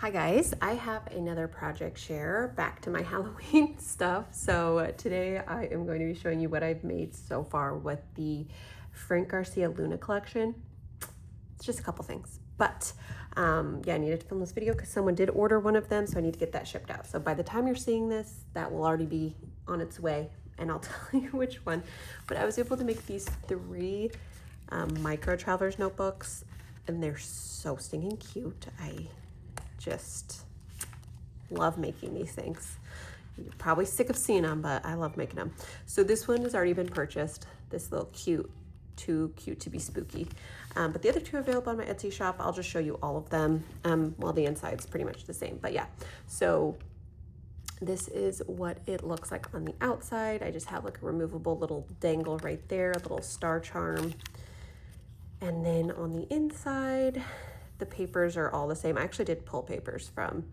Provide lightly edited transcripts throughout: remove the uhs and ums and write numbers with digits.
Hi guys, I have another project share back to my Halloween stuff. So today I am going to be showing you what I've made so far with the Frank Garcia Luna collection. It's just a couple things, but yeah, I needed to film this video because someone did order one of them, so I need to get that shipped out. So by the time you're seeing this, that will already be on its way, and I'll tell you which one. But I was able to make these three micro traveler's notebooks, and they're so stinking cute. I just love making these things. You're probably sick of seeing them, but I love making them. So this one has already been purchased. This little too cute to be spooky. But the other two are available on my Etsy shop. I'll just show you all of them. Well, the inside's pretty much the same, but yeah. So this is what it looks like on the outside. I just have like a removable little dangle right there, a little star charm. And then on the inside, the papers are all the same. I actually did pull papers from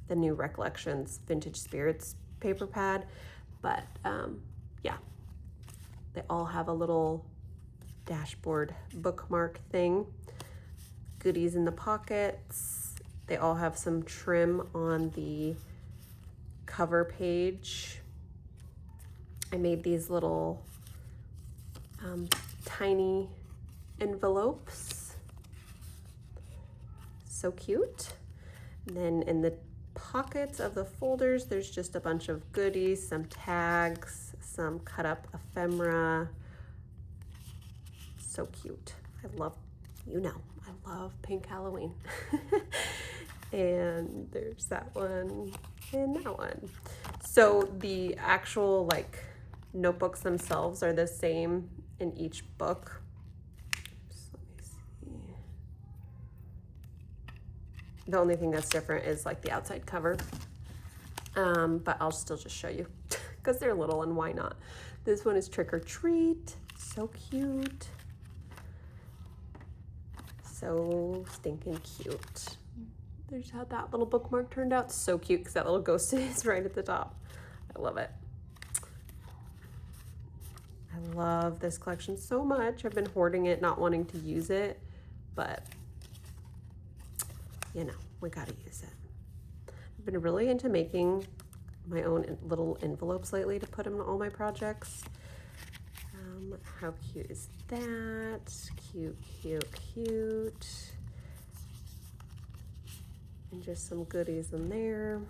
the new Recollections Vintage Spirits paper pad, but yeah, they all have a little dashboard bookmark thing, goodies in the pockets. They all have some trim on the cover page. I made these little tiny envelopes. So cute. And then in the pockets of the folders, there's just a bunch of goodies, some tags, some cut up ephemera. So cute. I love pink Halloween. And there's that one and that one. So the actual like notebooks themselves are the same in each book. The only thing that's different is like the outside cover, but I'll still just show you because they're little and why not. This one is Trick or Treat, so cute, so stinking cute. There's how that little bookmark turned out, so cute because that little ghost is right at the top. I love it. I love this collection so much. I've been hoarding it, not wanting to use it, but you know, we gotta use it. I've been really into making my own little envelopes lately to put in all my projects. How cute is that? Cute, cute, cute. And just some goodies in there.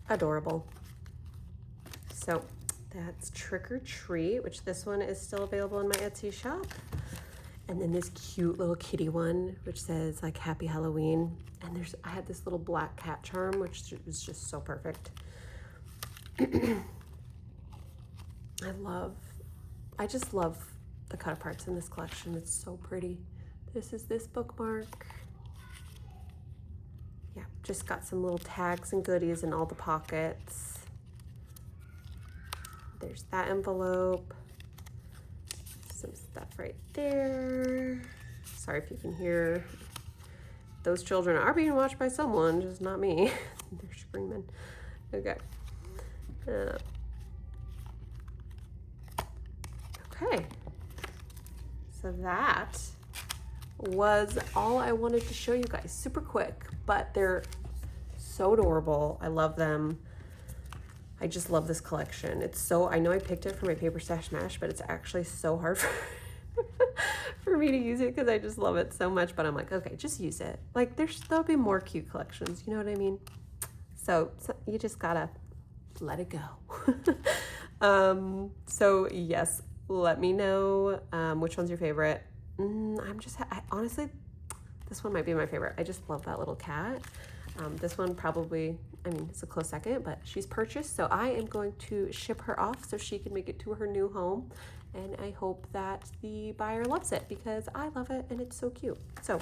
Adorable. So that's Trick or Treat, which this one is still available in my Etsy shop. And then this cute little kitty one, which says like Happy Halloween. And I had this little black cat charm, which was just so perfect. I just love the cut aparts in this collection. It's so pretty. This is this bookmark. Yeah, just got some little tags and goodies in all the pockets. There's that envelope. Some stuff right there. Sorry if you can hear. Those children are being watched by someone, just not me. They're screaming. Okay. Okay. So that was all I wanted to show you guys. Super quick, but they're so adorable. I love them. I just love this collection. It's so, I know I picked it for my Paper Stash Smash, but it's actually so hard for me to use it because I just love it so much. But I'm like, okay, just use it. Like there'll be more cute collections. You know what I mean? So you just gotta let it go. So yes, let me know which one's your favorite. I honestly, this one might be my favorite. I just love that little cat. This one probably, I mean, it's a close second, but she's purchased, so I am going to ship her off so she can make it to her new home. And I hope that the buyer loves it because I love it and it's so cute. So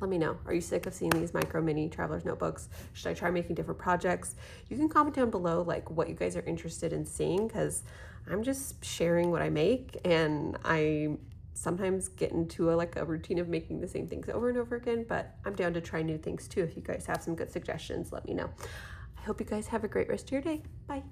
let me know. Are you sick of seeing these micro mini traveler's notebooks? Should I try making different projects? You can comment down below like what you guys are interested in seeing because I'm just sharing what I make, and I sometimes get into a routine of making the same things over and over again, but I'm down to try new things too. If you guys have some good suggestions, let me know. I hope you guys have a great rest of your day. Bye.